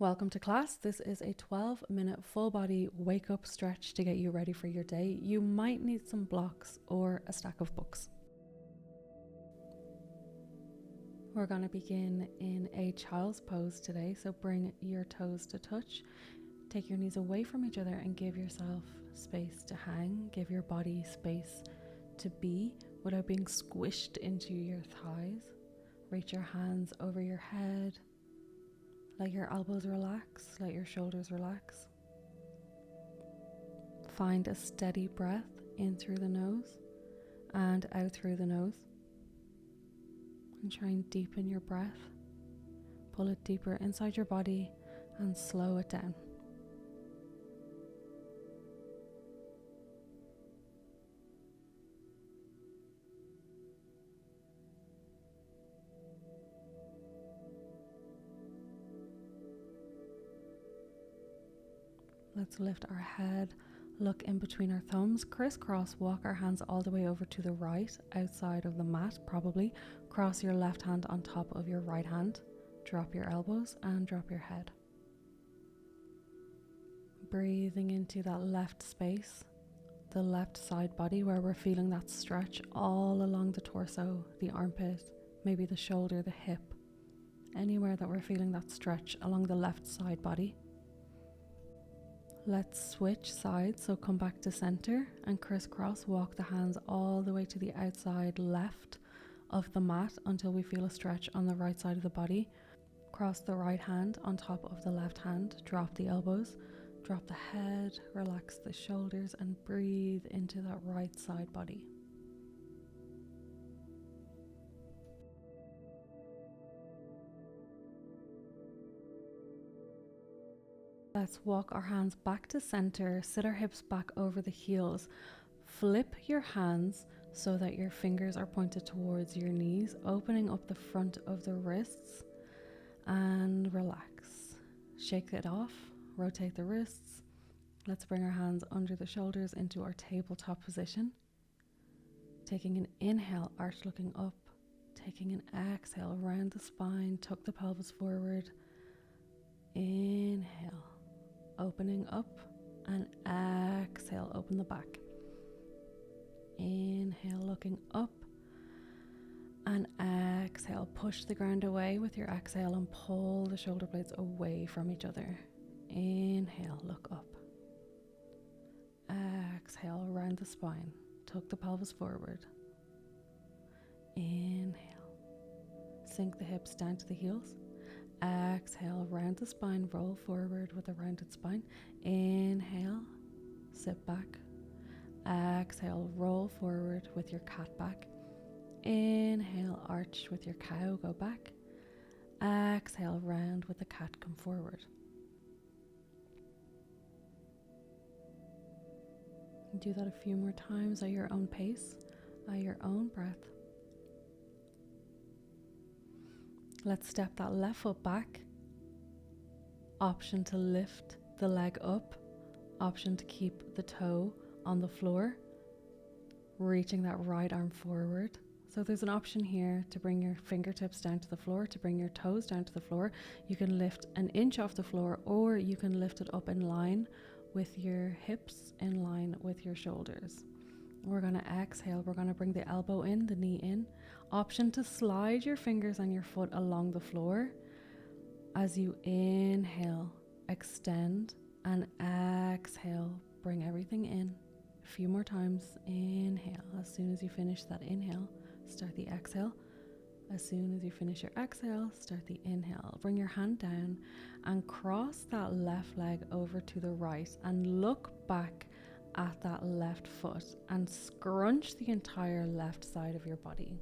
Welcome to class. This is a 12-minute full body wake up stretch to get you ready for your day. You might need some blocks or a stack of books. We're going to begin in a child's pose today. So bring your toes to touch. Take your knees away from each other and give yourself space to hang. Give your body space to be without being squished into your thighs. Reach your hands over your head. Let your elbows relax, let your shoulders relax. Find a steady breath in through the nose and out through the nose. And try and deepen your breath. Pull it deeper inside your body and slow it down. Let's lift our head, look in between our thumbs, crisscross, walk our hands all the way over to the right, outside of the mat probably. Cross your left hand on top of your right hand. Drop your elbows and drop your head. Breathing into that left space, the left side body where we're feeling that stretch all along the torso, the armpit, maybe the shoulder, the hip. Anywhere that we're feeling that stretch along the left side body. Let's switch sides, so come back to center and crisscross, walk the hands all the way to the outside left of the mat until we feel a stretch on the right side of the body. Cross the right hand on top of the left hand, drop the elbows, drop the head, relax the shoulders and breathe into that right side body. Let's walk our hands back to center, sit our hips back over the heels, flip your hands so that your fingers are pointed towards your knees, opening up the front of the wrists and relax. Shake it off, rotate the wrists. Let's bring our hands under the shoulders into our tabletop position. Taking an inhale, arch looking up. Taking an exhale, round the spine, tuck the pelvis forward. Inhale. Opening up and exhale, open the back. Inhale, looking up and exhale, push the ground away with your exhale and pull the shoulder blades away from each other. Inhale, look up. Exhale, round the spine, tuck the pelvis forward. Inhale, sink the hips down to the heels. Exhale, round the spine, roll forward with a rounded spine. Inhale, sit back. Exhale, roll forward with your cat back. Inhale, arch with your cow, go back. Exhale, round with the cat, come forward. Do that a few more times at your own pace, at your own breath. Let's step that left foot back. Option to lift the leg up. Option to keep the toe on the floor. Reaching that right arm forward. So there's an option here to bring your fingertips down to the floor, to bring your toes down to the floor. You can lift an inch off the floor, or you can lift it up in line with your hips, in line with your shoulders. We're going to exhale. We're going to bring the elbow in, the knee in. Option to slide your fingers and your foot along the floor. As you inhale, extend, and exhale, bring everything in. A few more times. Inhale. As soon as you finish that inhale, start the exhale. As soon as you finish your exhale, start the inhale. Bring your hand down and cross that left leg over to the right and look back at that left foot and scrunch the entire left side of your body.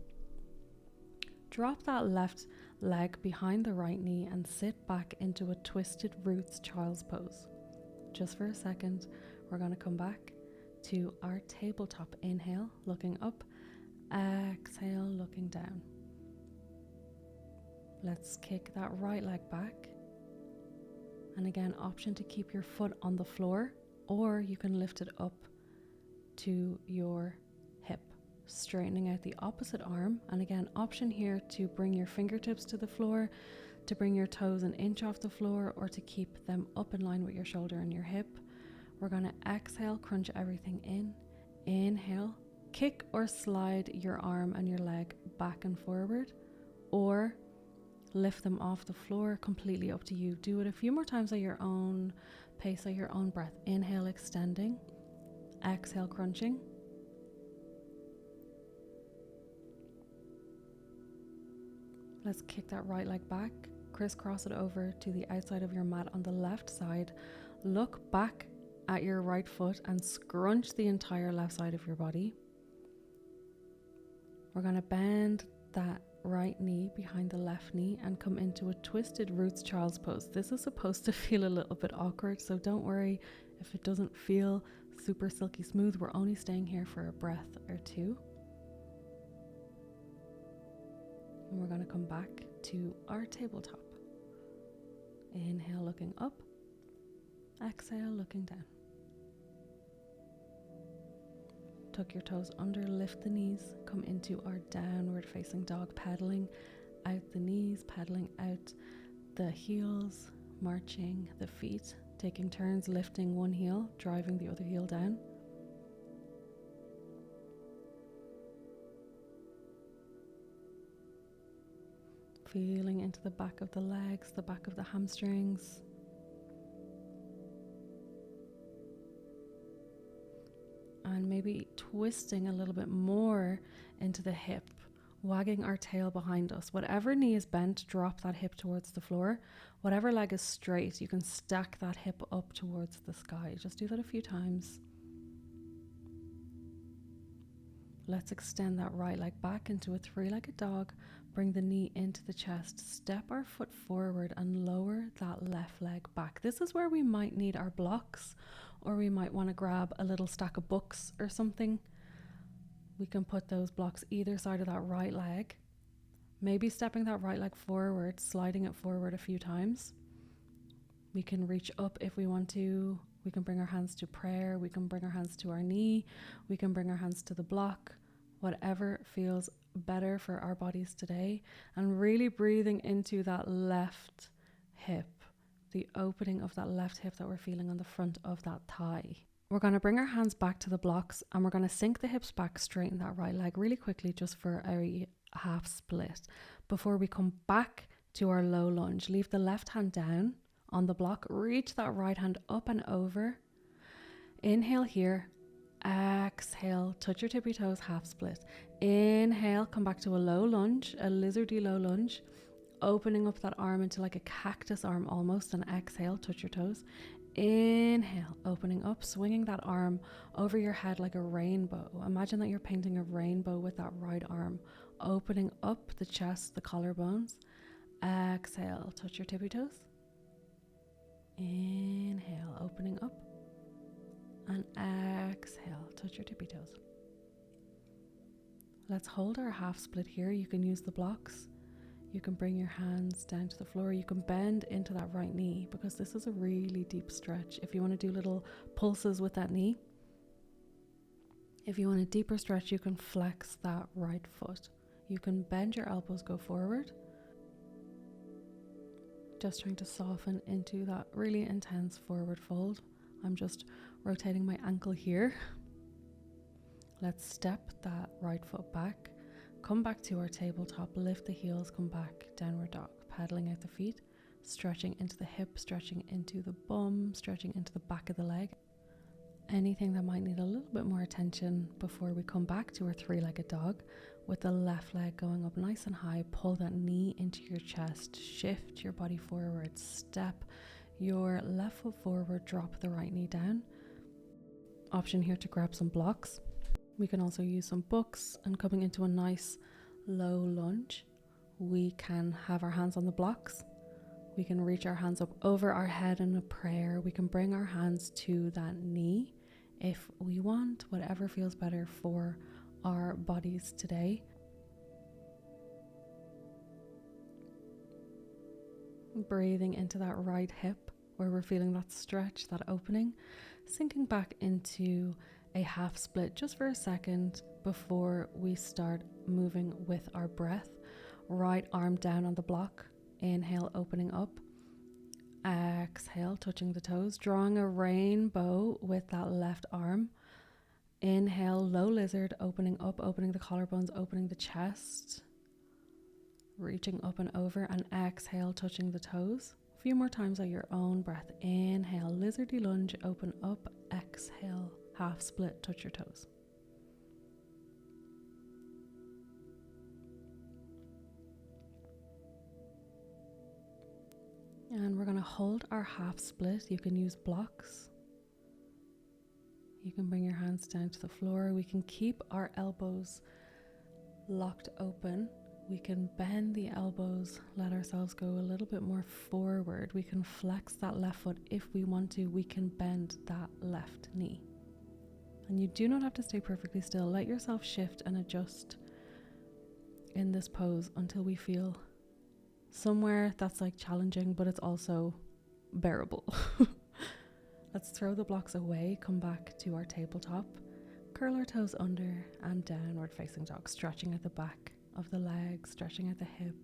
Drop that left leg behind the right knee and sit back into a twisted roots child's pose. Just for a second, we're going to come back to our tabletop. Inhale, looking up. Exhale, looking down. Let's kick that right leg back. And again, option to keep your foot on the floor, or you can lift it up to your hip, straightening out the opposite arm. And again, option here to bring your fingertips to the floor, to bring your toes an inch off the floor or to keep them up in line with your shoulder and your hip. We're going to exhale, crunch everything in. Inhale, kick or slide your arm and your leg back and forward, or lift them off the floor, completely up to you. Do it a few more times at your own pace, at your own breath. Inhale, extending. Exhale, crunching. Let's kick that right leg back. Crisscross it over to the outside of your mat on the left side. Look back at your right foot and scrunch the entire left side of your body. We're going to bend that right knee behind the left knee and come into a twisted roots child's pose. This is supposed to feel a little bit awkward, so don't worry if it doesn't feel super silky smooth. We're only staying here for a breath or two. And we're going to come back to our tabletop. Inhale, looking up. Exhale, looking down. Tuck your toes under, lift the knees, come into our downward facing dog, pedaling out the knees, pedaling out the heels, marching the feet, taking turns, lifting one heel, driving the other heel down. Feeling into the back of the legs, the back of the hamstrings. And maybe twisting a little bit more into the hip, wagging our tail behind us. Whatever knee is bent, drop that hip towards the floor. Whatever leg is straight, you can stack that hip up towards the sky. Just do that a few times. Let's extend that right leg back into a three-legged dog. Bring the knee into the chest. Step our foot forward and lower that left leg back. This is where we might need our blocks, or we might want to grab a little stack of books or something. We can put those blocks either side of that right leg. Maybe stepping that right leg forward, sliding it forward a few times. We can reach up if we want to. We can bring our hands to prayer. We can bring our hands to our knee. We can bring our hands to the block. Whatever feels better for our bodies today. And really breathing into that left hip, the opening of that left hip that we're feeling on the front of that thigh. We're going to bring our hands back to the blocks and we're going to sink the hips back, straighten that right leg really quickly just for a half split. Before we come back to our low lunge, leave the left hand down on the block, reach that right hand up and over. Inhale here. Exhale, touch your tippy toes, half split. Inhale, come back to a low lunge, a lizardy low lunge, opening up that arm into like a cactus arm almost, and exhale, touch your toes. Inhale, opening up, swinging that arm over your head like a rainbow. Imagine that you're painting a rainbow with that right arm, opening up the chest, the collarbones. Exhale, touch your tippy toes. Inhale, opening up. And exhale, touch your tippy toes. Let's hold our half split here. You can use the blocks. You can bring your hands down to the floor. You can bend into that right knee because this is a really deep stretch. If you want to do little pulses with that knee, if you want a deeper stretch, you can flex that right foot. You can bend your elbows, go forward. Just trying to soften into that really intense forward fold. I'm just rotating my ankle here. Let's step that right foot back. Come back to our tabletop, lift the heels, come back, downward dog, pedaling out the feet, stretching into the hip, stretching into the bum, stretching into the back of the leg. Anything that might need a little bit more attention before we come back to our three-legged dog, with the left leg going up nice and high, pull that knee into your chest, shift your body forward, step your left foot forward, drop the right knee down. Option here to grab some blocks. We can also use some books, and coming into a nice low lunge, we can have our hands on the blocks. We can reach our hands up over our head in a prayer. We can bring our hands to that knee if we want, whatever feels better for our bodies today. Breathing into that right hip where we're feeling that stretch, that opening, sinking back into a half split just for a second before we start moving with our breath. Right arm down on the block, Inhale, opening up. Exhale, touching the toes, drawing a rainbow with that left arm. Inhale, low lizard, opening up, opening the collarbones, opening the chest, reaching up and over, and exhale, touching the toes. A few more times at your own breath. Inhale, lizardy lunge, open up. Exhale, half split, touch your toes. And we're going to hold our half split. You can use blocks. You can bring your hands down to the floor. We can keep our elbows locked open. We can bend the elbows, let ourselves go a little bit more forward. We can flex that left foot if we want to. We can bend that left knee. And you do not have to stay perfectly still. Let yourself shift and adjust in this pose until we feel somewhere that's like challenging, but it's also bearable. Let's throw the blocks away, come back to our tabletop, curl our toes under and downward facing dog, stretching at the back of the legs, stretching at the hip,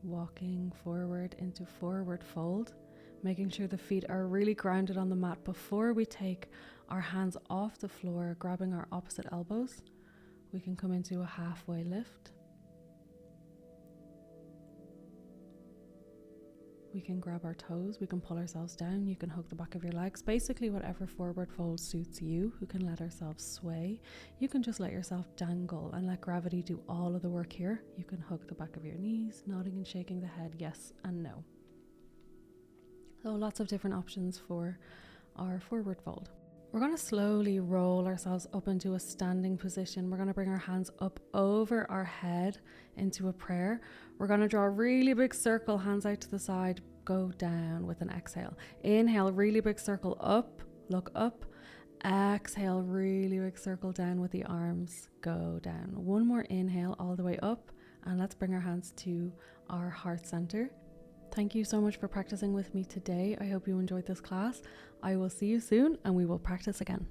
walking forward into forward fold, making sure the feet are really grounded on the mat before we take our hands off the floor, grabbing our opposite elbows. We can come into a halfway lift. We can grab our toes, we can pull ourselves down, you can hook the back of your legs, basically whatever forward fold suits you. We can let ourselves sway. You can just let yourself dangle and let gravity do all of the work here. You can hook the back of your knees, nodding and shaking the head, yes and no. So lots of different options for our forward fold. We're going to slowly roll ourselves up into a standing position. We're going to bring our hands up over our head into a prayer. We're going to draw a really big circle, hands out to the side, go down with an exhale. Inhale, really big circle up, look up. Exhale, really big circle down with the arms, go down. One more inhale all the way up, and let's bring our hands to our heart center. Thank you so much for practicing with me today. I hope you enjoyed this class. I will see you soon and we will practice again.